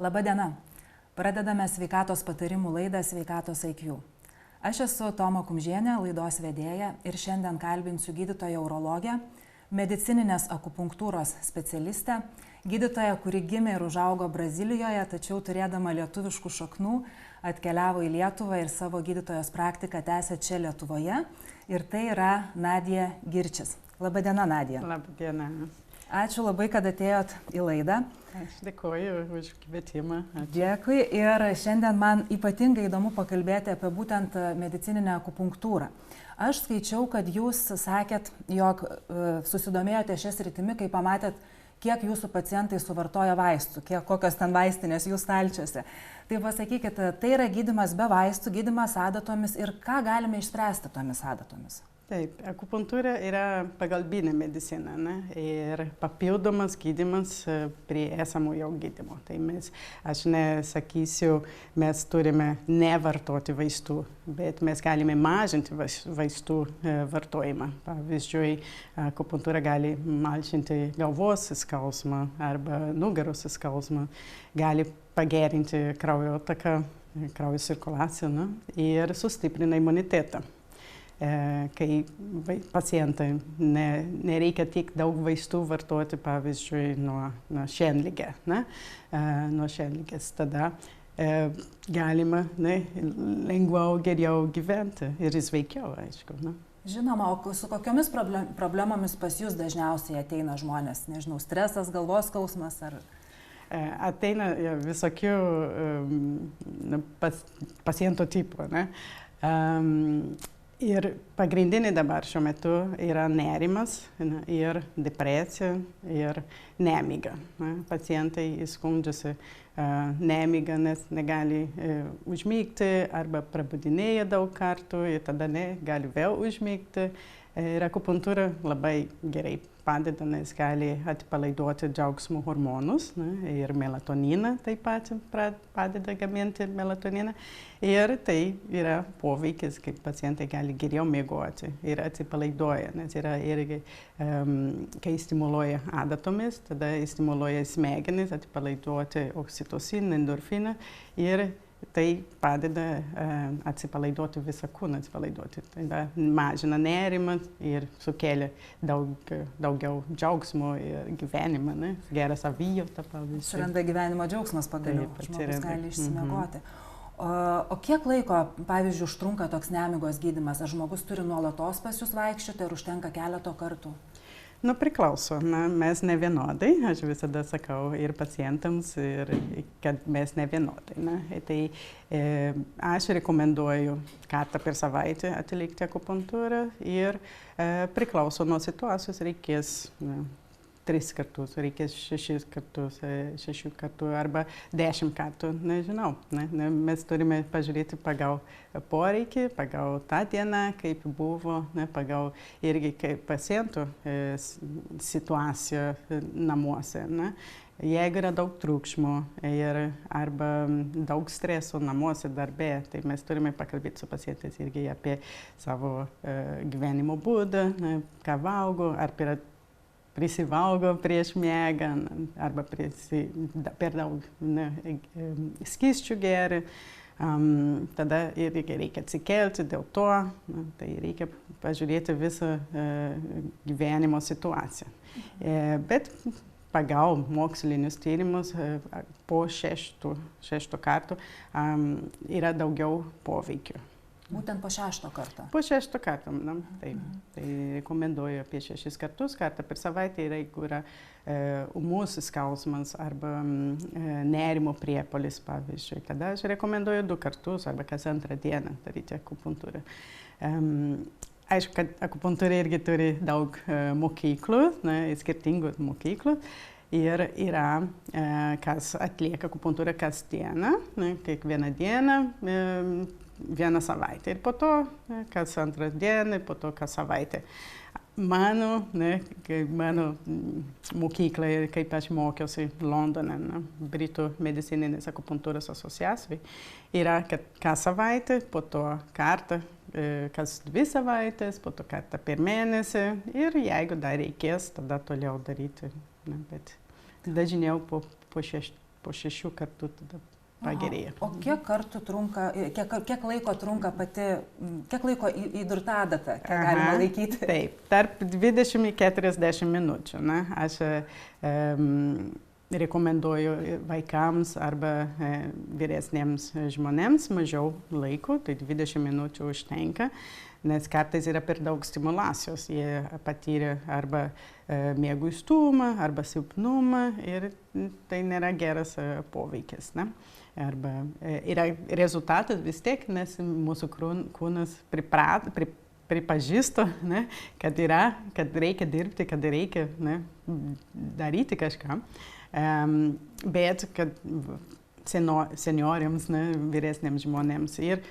Labą dieną. Pradedame sveikatos patarimų laidą Sveikatos IQ. Aš esu Toma Kumžienė, laidos vedėja ir šiandien kalbinsiu gydytoją urologę, medicininės akupunktūros specialistę, gydytoją, kuri gimė ir užaugo Brazilijoje, tačiau turėdama lietuviškų šaknų atkeliavo į Lietuvą ir savo gydytojos praktiką tęsė čia Lietuvoje. Ir tai yra Nadija Girčis. Labą dieną, Nadija. Labą dieną. Ačiū labai, kad atėjot į laidą. Aš dėkoju už kvietimą. Dėkui. Ir šiandien man ypatingai įdomu pakalbėti apie būtent medicininę akupunktūrą. Aš skaičiau, kad jūs sakėt, jog susidomėjote šią sritimi, kai pamatėt, kiek jūsų pacientai suvartoja vaistų, kokios ten vaistinės jų stalčiuose. Tai pasakykit, tai yra gydymas be vaistų, gydymas adatomis ir ką galime išspręsti tomis adatomis? Taip, akupunktūra yra pagalbinė medicina, ne? Ir papildomas gydymas prie esamo jau gydymo. Tai aš nesakysiu, mes turime nevartoti vaistų, bet mes galime mažinti vaistų vartojimą. Pavyzdžiui, akupunktūra gali mažinti galvos skausmą arba nugaros skausmą, gali pagerinti kraujotaką, kraujo cirkulaciją, ne? Ir sustiprina imunitetą. Kai pacientai nereikia tiek daug vaistų vartoti, pavyzdžiui, nuo šienligės, nuo šienligės, tada galima lengviau, geriau gyventi ir sveikiau, aišku. Žinoma, o su kokiomis problemomis pas jūs dažniausiai ateina žmonės? Nežinau, stresas, galvos skausmas ar... Ateina visokių paciento tipų, ne? Ir pagrindinė dabar šiuo metu yra nerimas ir depresija ir nemiga. Pacientai skundžiasi nemiga, nes negali užmigti arba prabudinėja daug kartų ir tada negali vėl užmigti. Ir akupunktūra labai gerai padeda, nes gali atpalaiduoti džiaugsmo hormonus ir melatoniną taip pat padeda gaminti melatoniną. Ir tai yra poveikis, kaip pacientai gali geriau miegoti ir atsipalaiduoja, nes yra irgi, kai stimuliuoja adatomis, tada stimuliuoja smegenis atpalaiduoti oksitociną, endorfiną ir tai padeda atsipalaiduoti visą kūną, atsipalaiduoti. Tai mažina nerimą ir sukelia daugiau džiaugsmo ir gyvenimą, gerą savijautą, pavyzdžiui. Atsiranda gyvenimo džiaugsmas pagaliau, žmogus gali išsimiegoti. O kiek laiko, pavyzdžiui, užtrunka toks nemigos gydymas? Ar žmogus turi nuolatos pas jūs vaikščioti, ar užtenka keleto kartų? Priklauso, mes ne vienodai, aš visada sakau ir pacientams, kad mes ne vienodai. Tai aš rekomenduoju kartą per savaitę atlikti akupunktūrą ir priklauso nuo situacijos, reikės 3 kartus, reikės 6 kartų arba 10 kartų, nežinau. Mes turime pažiūrėti pagal poreikį, pagal tą dieną, kaip buvo, pagal irgi kaip pacientų situaciją namuose. Jeigu yra daug triukšmo arba daug streso namuose, darbe, tai mes turime pakalbėti su pacientais irgi apie savo gyvenimo būdą, ką valgo, ar prisivalgo prieš miegą, arba per daug skysčių geria. Tada irgi reikia atsikelti dėl to, tai reikia pažiūrėti visą gyvenimo situaciją. Bet pagal mokslinius tyrimus po 6 kartų yra daugiau poveikio. Būtent po 6 karto? Po 6 kartų, taip. Tai rekomenduoju apie 6 kartus, kartą per savaitę, jeigu yra ūmus skausmas arba nerimo priepuolis, pavyzdžiui. Tada aš rekomenduoju 2 kartus arba kas antrą dieną daryti akupunktūrą. Aišku, kad akupunktūra irgi turi daug mokyklų, skirtingų mokyklų. Ir yra, kas atlieka akupunktūrą kasdieną, kiekvieną dieną, vieną savaitę. Ir po to, kas antrą dieną, po to kas savaitę. Mano mokykla, kaip aš mokiausi Londone, Britų medicininės akupunktūros asociacijai, yra, kad kas savaitę, po to kartą, kas 2 savaitės, po to kartą per mėnesį ir jeigu dar reikės, tada toliau daryti. Bet dažniau po po 6 kartų tada pagerėja. O kiek kartų trunka, kiek laiko trunka kiek laiko įdurta adata, kiek galima laikyti? Taip, tarp 20 ir 40 minučių. Na, aš rekomenduoju vaikams arba vyresniems žmonėms mažiau laiko, tai 20 minučių užtenka, nes kartais yra per daug stimulacijos. Jie patyrė arba mieguistumą, arba silpnumą ir tai nėra geras poveikis. Ne? Arba yra rezultatas vis tiek, nes mūsų kūnas pripažįsta, ne, kad reikia dirbti, kad reikia daryti kažką. Bet kad senioriams, vyresniems žmonėms ir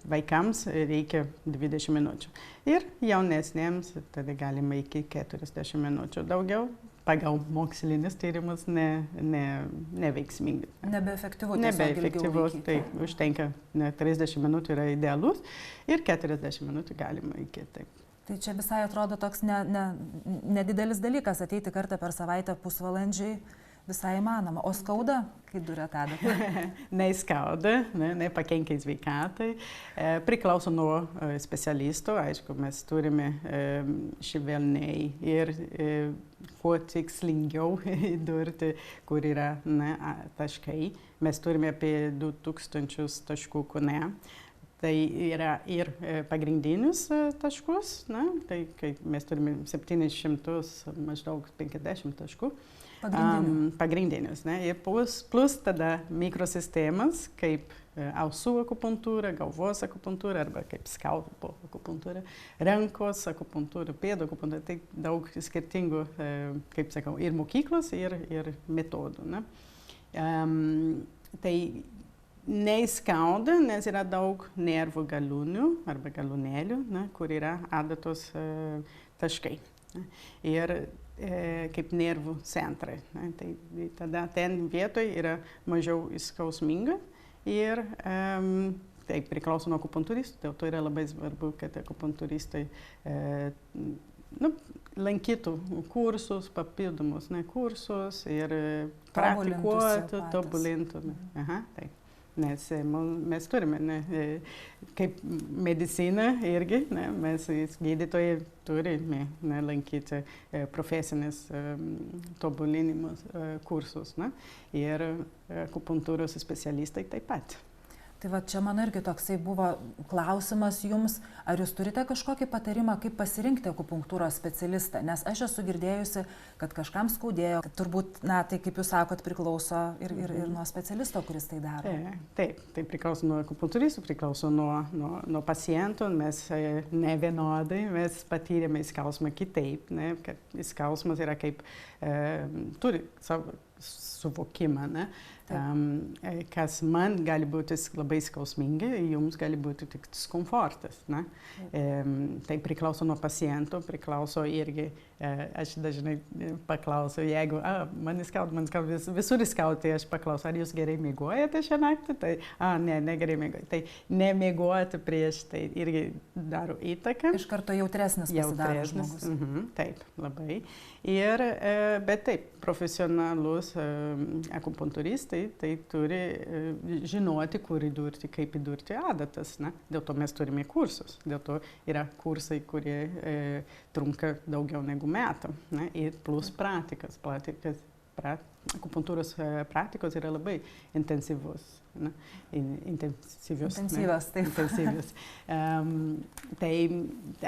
vaikams reikia 20 minučių. Ir jaunesniems tada galima iki 40 minučių. Daugiau pagal mokslinis tyrimus neveiksmingi. Nebeefektyvu. Nebeefektyvu, tai užtenka 30 minučių yra idealus ir 40 minučių galima iki taip. Tai čia visai atrodo toks nedidelis dalykas, ateiti kartą per savaitę pusvalandžiai visai įmanoma. O skauda, kai duria adatą? Neskauda, nepakenkia sveikatai. Priklauso nuo specialisto. Aišku, mes turime švelniai ir kuo tikslingiau durti, kur yra taškai. Mes turime apie 2000 taškų kūne. Tai yra ir pagrindinius taškus, tai mes turime 700 maždaug 50 taškų. Pagrindinius. Ir plus tada mikrosistemas, kaip ausų akupunktūra, galvos akupunktūra arba kaip skalpo akupunktūra, rankos akupunktūra, pėdų akupunktūra. Tai daug skirtingų, kaip sakau, ir mokyklos, ir metodų. Tai neįskauda, nes yra daug nervų galūnių arba galūnėlių, kur yra adatos taškai. Ir kaip nervų centrai. Tai tada ten vietoje yra mažiau skausminga ir tai priklauso nuo akupunktūristų. Dėl to yra labai svarbu, kad akupunktūristai lankytų kursus, papildomus kursus ir praktikuotų, tobulintų. Taip. Nes mes turime, kaip medicina irgi, mes gydytojai turime lankyti profesinės tobulinimus kursus ir akupunktūros specialistai taip pat. Tai va čia mano irgi toksai buvo klausimas jums, ar jūs turite kažkokį patarimą, kaip pasirinkti akupunktūros specialistą, nes aš esu girdėjusi, kad kažkam skaudėjo, kad turbūt, tai kaip jūs sakot, priklauso ir nuo specialisto, kuris tai daro. Taip, tai priklauso nuo akupunktūristų, priklauso nuo pacientų, mes ne vienodai, mes patyrėme skausmą kitaip, kad skausmas yra kaip, turi savo suvokimą, kas man gali būti labai skausminga, jums gali būti tik diskomfortas. Tai priklauso nuo paciento, priklauso irgi, aš dažnai paklausiu, jeigu man skauda, visur skauda, tai aš paklausiu, ar jūs gerai miegojate šią naktį? Tai, ne gerai miegojate. Tai nemiegoti prieš tai irgi daro įtaką. Iš karto jautresnis pasidaro žmogus. Taip, labai. Bet taip, profesionalus akupunktūristai tai turi žinoti, kur įdurti, kaip įdurti adatas. Dėl to mes turime kursus. Dėl to yra kursai, kurie trunka daugiau negu metų. Ir plus praktikas. Akupunktūros praktikos yra labai intensyvus. Intensyvius. Tai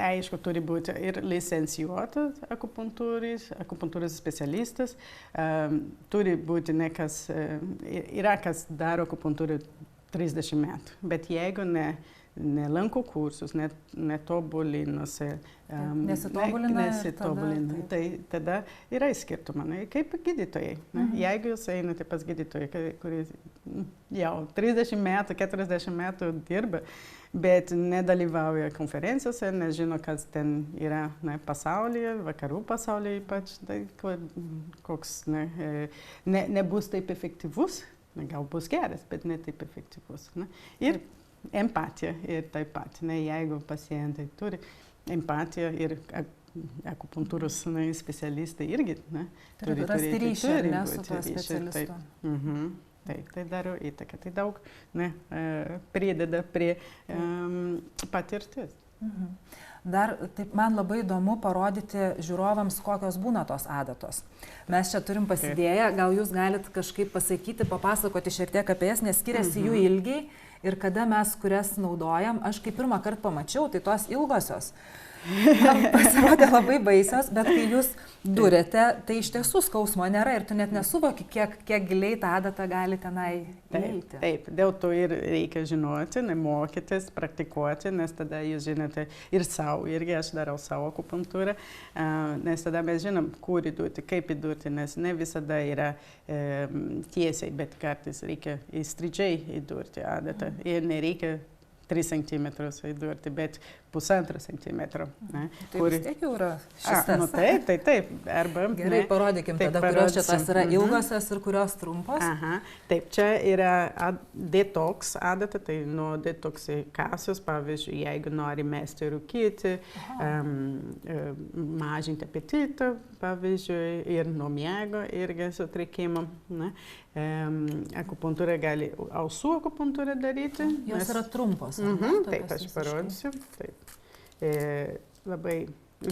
aišku, turi būti ir licencijuotas akupunktūros specialistas. Turi būti yra kas daro akupunktūrą 30 metų. Bet jeigu nelanko kursus, netobulinosi, nesitobulina, tai tada yra skirtumai. Kaip gydytojai. Jeigu jūs einate pas gydytoją, kuris jau 30 metų, 40 metų dirba, bet nedalyvauja konferencijose, nežino, kas ten yra pasaulyje, vakarų pasaulyje ypač, tai koks nebus taip efektyvus, gal bus geras, bet ne taip efektyvus. Ir empatija ir taip pat. Jeigu pacientai turi empatija ir akupunktūros specialistai irgi turi rasti ryšį su tuo specialistu. Taip, tai daro įtaką, tai daug prideda prie patirties. Dar taip man labai įdomu parodyti žiūrovams, kokios būna tos adatos. Mes čia turim pasidėję, gal jūs galit kažkaip pasakyti, papasakoti šiek tiek apie jas, nes skiriasi jų ilgiai ir kada mes kurias naudojam. Aš kai pirmą kartą pamačiau, tai tos ilgosios pasirodė labai baisios, bet kai jūs durėte, tai iš tiesų skausmo nėra ir tu net nesuvoki, kiek giliai tą adatą gali tenai įeiti. Taip, dėl to ir reikia žinoti, mokytis, praktikuoti, nes tada jūs žinote ir savo, irgi aš darau savo akupunktūrą, nes tada mes žinom, kur įdurti, kaip įdurti, nes ne visada yra tiesiai, bet kartais reikia įstridžiai įdurti adatą ir nereikia 3 cm įdurti, bet 1,5 cm. Tai vis tiek jau yra šis tas. Taip. Arba, gerai, parodykim tada, kurios čia tas yra ilgosios ir kurios trumpos. Taip, čia yra detoks adata, tai nuo detoksikacijos, pavyzdžiui, jeigu nori mesti rūkyti, mažinti apetitą, pavyzdžiui, ir nuo miego irgi sutrikimo. Akupunktūra gali ausų akupunktūrą daryti. Jos yra trumpos. Taip, aš parodysiu. Taip. Labai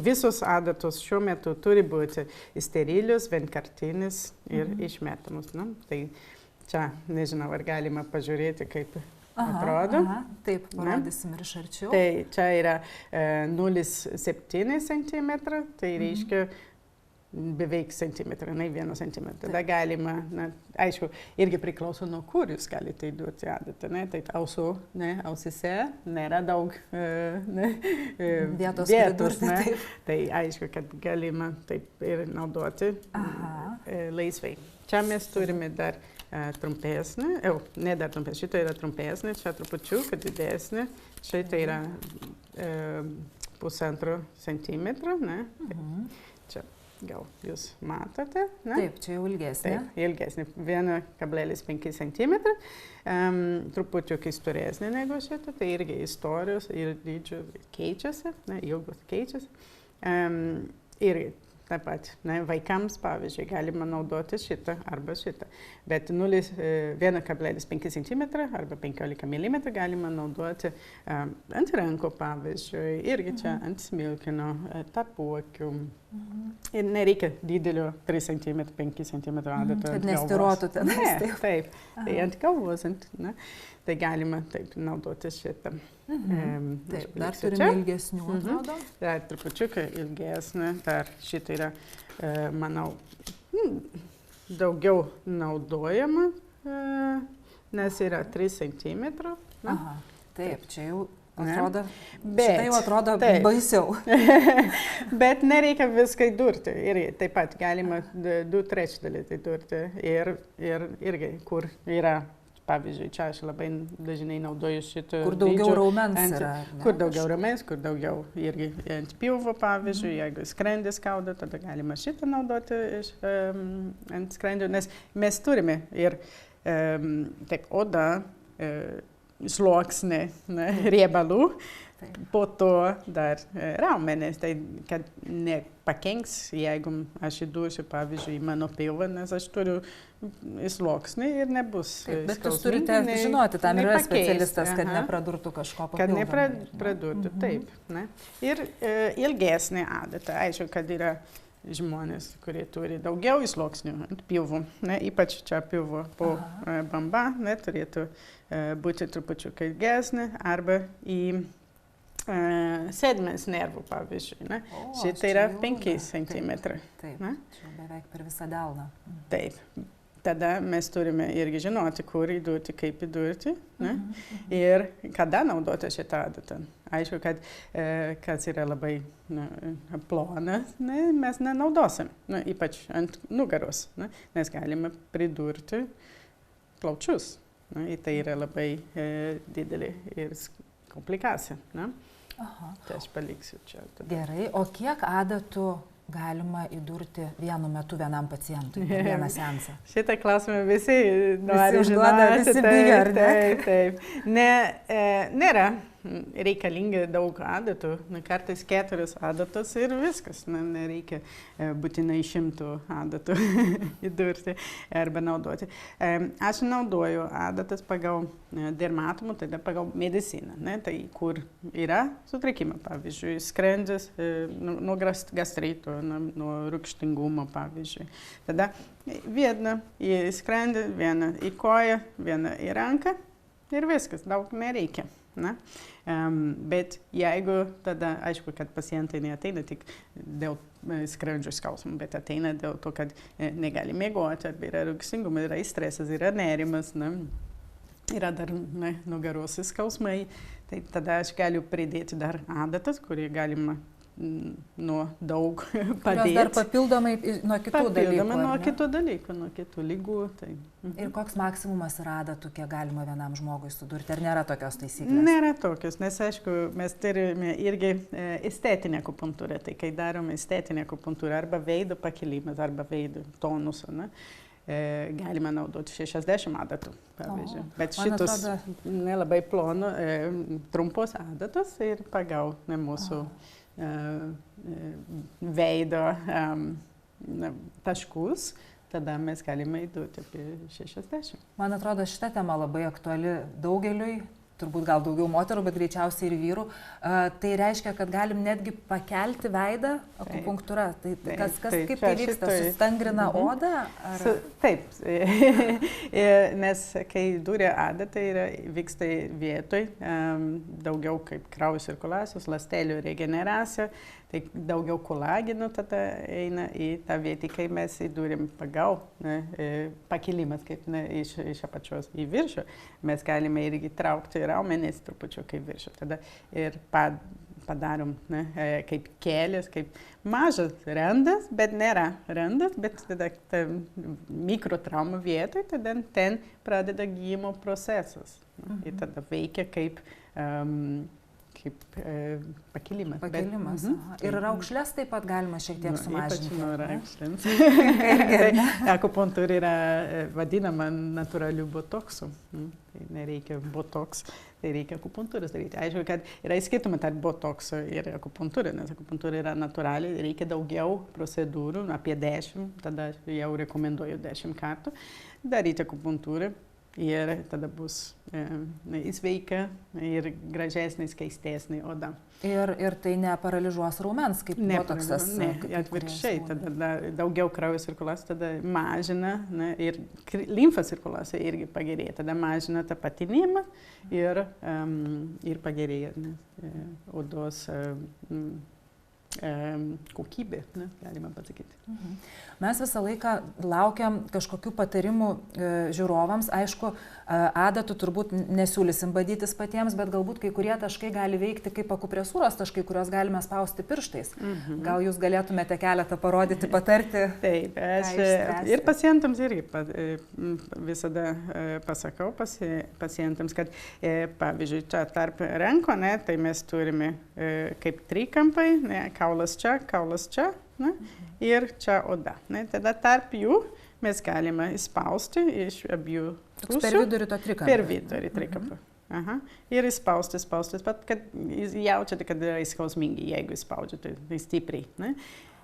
visos adatos šiuo metu turi būti sterilios, vienkartinis ir išmetamos. Tai čia, nežinau, ar galima pažiūrėti, kaip atrodo. Taip, parodysim ir iš arčiau. Tai čia yra 0,7 cm, tai reiškia beveik centimetrą, ne 1 centimetrą. Tada galima, aišku, irgi priklauso nuo kur jūs galite įdurti adatą. Tai ausise nėra daug vietos. Tai aišku, kad galima taip ir naudoti laisvai. Čia mes turime dar trumpesnį, ne dar trumpesnį, šitą yra trumpesnį, čia trupučiuką didesnį, šitą yra 1,5 centimetro. Čia gal jūs matote? Taip, čia jau ilgesnė. Taip, ilgesnė, 1,5 cm. Trupučiukai storesnė negu šitą, tai irgi istorijos ir dydžių keičiasi, ilgos keičiasi. Irgi taip pat, vaikams, pavyzdžiui, galima naudoti šitą arba šitą. Bet 1,5 cm arba 15 mm galima naudoti ant rankų, pavyzdžiui, irgi čia ant smilkino, tarpuakių. Ir nereikia didelio 3 cm, 5 cm adato. Kad nestiruotų ten. Taip, tai ant galvos. Tai galima taip naudoti šitą. Taip, dar turime ilgesnių, atrodo. Dar trupučiuką ilgesnė, dar šitą yra, manau, daugiau naudojama, nes yra 3 cm. Taip, čia jau atrodo, šitai jau atrodo baisiau. Bet nereikia viską įdurti. Ir taip pat galima 2/3 įdurti. Ir irgi, kur yra, pavyzdžiui, čia aš labai dažnai naudoju šitą. Kur daugiau raumens yra. Kur daugiau raumens, kur daugiau irgi ant pilvo, pavyzdžiui, jeigu skrandis skauda, tada galima šitą naudoti ant skrandžio, nes mes turime ir tiek oda, sluoksnį riebalų, po to dar raumenis, tai kad nepakenks, jeigu aš įdursiu, pavyzdžiui, į mano pilvą, nes aš turiu sluoksnį ir nebus skausmingai. Bet jūs turite žinoti, tam yra specialistas, kad nepradurtų kažko papildomai. Kad nepradurtų, taip. Ir ilgesnė adata, aišku, kad yra žmonės, kurie turi daugiau sluoksnių ant pilvų, ypač čia pilvo po bamba, turėtų būti trupučiuką ilgesnė arba į sėdmens nervų, pavyzdžiui. Šitą yra 5 cm. Taip, čia beveik per visą delną. Taip. Tada mes turime irgi žinoti, kur įdurti, kaip įdurti ir kada naudoti šitą adatą. Aišku, kad kas yra labai plona, mes nenaudosim, ypač ant nugaros, nes galime pridurti plaučius. Tai yra labai didelė ir komplikacija. Tai aš paliksiu čia. Gerai, o kiek adatų galima įdurti vienu metu vienam pacientui, vieną seansą? Šitą klausimą visi nori žinoti. Visi bijo, ar ne? Taip. Nėra reikalingi daug adatų, kartais 4 adatos ir viskas, nereikia būtinai 100 adatų įdurti arba naudoti. Aš naudoju adatas pagal dermatomų, tai pagal mediciną, tai kur yra sutrikimai, pavyzdžiui, skrandis nuo gastrito, nuo rūgštingumo, pavyzdžiui. Tada viena į skrandį, viena į koją, viena į ranką ir viskas, daug nereikia. Bet jeigu tada, aišku, kad pacientai neateina tik dėl skrandžio skausmo, bet ateina dėl to, kad negali miegoti, arba yra rūgštingumas, yra stresas, yra nerimas, yra dar nugaros skausmai, tai tada aš galiu pridėti dar adatas, kurį galima nuo daug padėti. Dar papildomai nuo kitų dalykų. Papildomai nuo kitų dalykų, nuo kitų lygų. Tai. Ir koks maksimumas yra adatų, kiek galima vienam žmogui sudurti? Ar nėra tokios taisyklės? Nėra tokios, nes aišku, mes turime irgi estetinę akupunktūrą. Tai kai darome estetinę akupunktūrą, arba veido pakilimas, arba veido tonusą, galima naudoti 60 adatų, pavyzdžiui. Bet šitos nelabai plonų, trumpos adatos ir pagal mūsų veido taškus, tada mes galime įduoti apie 60. Man atrodo, šita tema labai aktuali daugeliui, turbūt gal daugiau moterų, bet greičiausiai ir vyrų. Tai reiškia, kad galim netgi pakelti veidą akupunktūra. Kaip tai vyksta? Sustangrina odą? Taip. Nes kai duria adatą vyksta vietoj daugiau kaip kraujo cirkuliacijos, ląstelių regeneracija, tai daugiau kolagino tada eina į tą vietą, kai mes įdurim pagal pakilimas kaip iš apačios į viršų, mes galime irgi traukti raumenis trupučiuką į viršų. Tada ir padarom kaip kelias, kaip mažas randas, bet nėra randas, bet tada ta mikrotrauma vietoj, tada ten pradeda gydymo procesas. Ir tada veikia kaip pakilimas. Pakilimas. Ir raukšles taip pat galima šiek tiek sumažinti. Ypač nuo raukšlėms. Akupunktūra yra vadinama natūraliu botoksu. Tai nereikia botoks, tai reikia akupunktūros daryti. Aišku, kad yra skirtumai tarp botokso ir akupunktūra, nes akupunktūra yra natūrali, reikia daugiau procedūrų, apie 10, tada jau rekomenduoju 10 kartų daryti akupunktūrą. Ir tada bus sveika ir gražesnė, skaistesnė oda. Ir tai neparalyžuos raumens, kaip botoksas? Ne, atvirkščiai, tada daugiau kraujo cirkuliacijos, tada mažina ir limfos cirkuliacija irgi pagerėja, tada mažina tą patinimą ir pagerėja odos kokybė, galima pasakyti. Mes visą laiką laukiam kažkokių patarimų žiūrovams. Aišku, adatų turbūt nesiūlysim badytis patiems, bet galbūt kai kurie taškai gali veikti kaip akupresūros taškai, kuriuos galime spausti pirštais. Gal jūs galėtumėte keletą parodyti, patarti? Taip, aš ir pacientams irgi visada pasakau pacientams, kad pavyzdžiui, čia tarp rankų, tai mes turime kaip trikampai, kaulas čia, ir čia oda. Tada tarp jų mes galime įspausti iš abiejų pusių. Per vidurį to trikampio. Per vidurį trikampio. Ir įspausti, bet kad jaučiate, kad yra skausmingi, jeigu įspaudžiate stipriai.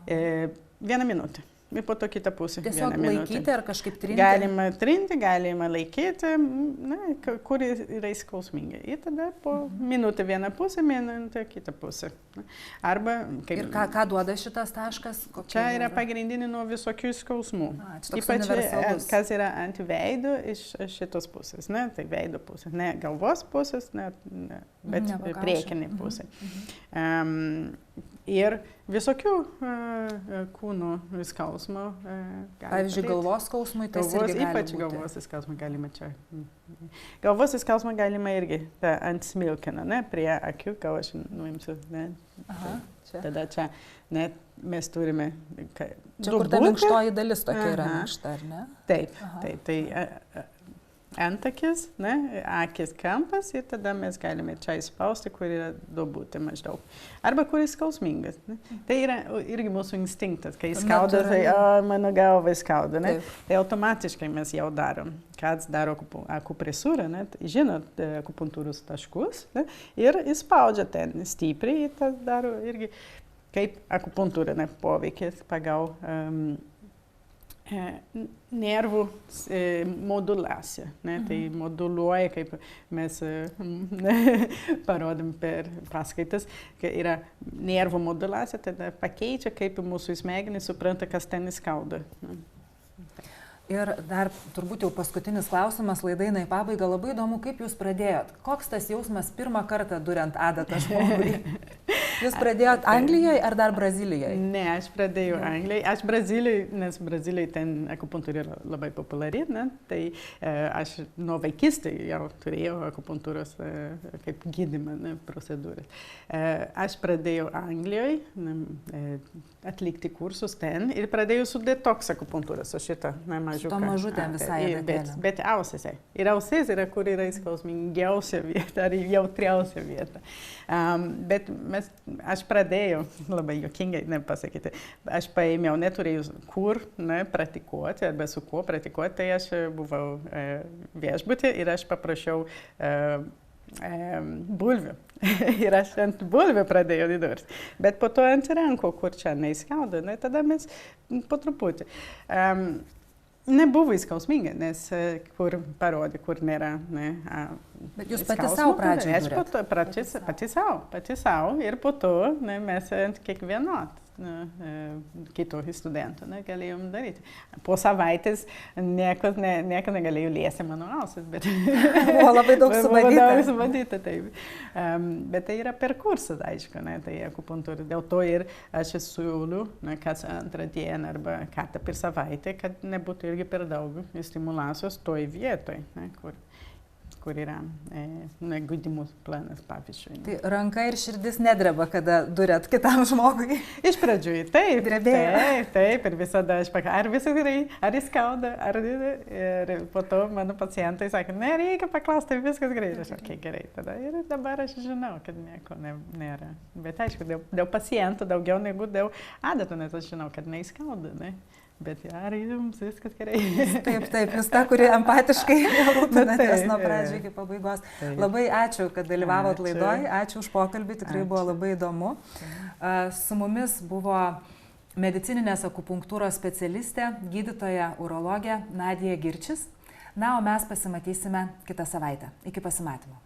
1 minutę. Ir po to kitą pusę. Tiesiog laikyti ar kažkaip trinti? Galima trinti, galima laikyti, kur yra skausminga. Ir tada po minutę vieną pusę, minutę kitą pusę. Arba, kaip... Ir ką duoda šitas taškas? Čia yra pagrindinė nuo visokių skausmų. Ypač kas yra ant veido iš šitos pusės. Tai veido pusės. Ne galvos pusės, bet priekinė pusė. Ir visokių kūnų skausmų. Pavyzdžiui, galvos skausmui tas irgi gali būti. Ypač galvos skausmą galima čia. Galvos skausmą galima irgi ant smilkino, prie akių, ką aš nuimsiu. Tada čia mes turime... Čia kur ta minkštoji dalis tokia yra minkšta, ar ne? Taip. Tai antakis, akis kampas ir tada mes galime čia įspausti, kur yra duobutė maždaug. Arba kur yra skausmingas. Ne? Tai yra irgi mūsų instinktas, kai skauda, tai mano galva skauda. Ne? Tai automatiškai mes jau darom. Kas daro akupresūrą, žinot akupunktūros taškus, ne? Ir įspaudžia ten stipriai ir tas daro irgi kaip akupunktūra poveikis pagal nervų modulacija. Tai moduluoja, kaip mes parodom per paskaitas, kai yra nervų modulacija, tada pakeičia, kaip mūsų smegenys supranta, kas ten skauda. Ir dar turbūt jau paskutinis klausimas, laida eina į pabaigą. Labai įdomu, kaip jūs pradėjot. Koks tas jausmas pirmą kartą duriant adatą žmogui? Jūs pradėjot Anglijoje ar dar Brazilijoje? Ne, aš pradėjau Anglijoje. Aš Brazilijoje, nes Brazilijoje ten akupunktūra yra labai populiari, tai aš nuo vaikystės jau turėjau akupunktūros kaip gydymą procedūras. Aš pradėjau Anglijoje atlikti kursus ten ir pradėjau su detoks akupunktūra, su šitą mažuką. To mažutę visai adatėlę. Bet ausėse. Ir ausės yra, kur yra skausmingiausia vieta ar jautriausia vieta. Bet aš pradėjau, labai juokingai nepasakyti, aš paėmiau, neturėjau kur praktikuoti arba su kuo praktikuoti, tai aš buvau viešbutį ir aš paprašiau bulvių. Ir aš ant bulvių pradėjau įdurti. Bet po to ant rankų, kur čia neįskauda, tada mes po truputį. Nebuvo įskausminga, nes kur parodė, kur nėra. Bet jūs pati savo pradžioje? Aš pati savo ir po to mes ant kiekvienot kitų studentų galėjom daryti. Po savaitės niekas negalėjo liesti mano ausis, bet buvo labai daug subadyta. Bet tai yra per kursą, aišku, tai akupunktūra. Dėl to ir aš siūliu, kas antrą dieną arba kartą per savaitę, kad nebūtų irgi per daug stimulacijos toj vietoj, kur yra gydymo planas, pavyzdžiui. Tai ranka ir širdis nedreba, kada durėt kitam žmogui? Iš pradžių, taip. Drebėjo. Taip, ir visada aš pakalbėjau, ar viskas gerai, ar skauda, ir po to mano pacientai sakė, nereikia paklausti, viskas gerai. Aš sakau, gerai, tada ir dabar aš žinau, kad nieko nėra. Bet aišku, dėl pacientų daugiau negu dėl adatų, nes aš žinau, kad neskauda, ne? Bet ar jums viskas gerai? Taip, jūs ta, kuri empatiškai rūpinatės nuo pradžio iki pabaigos. Labai ačiū, kad dalyvavot laidoj, ačiū už pokalbį, tikrai buvo labai įdomu. Su mumis buvo medicininės akupunktūros specialistė, gydytoja urologė Nadija Girčis. Na, o mes pasimatysime kitą savaitę. Iki pasimatymo.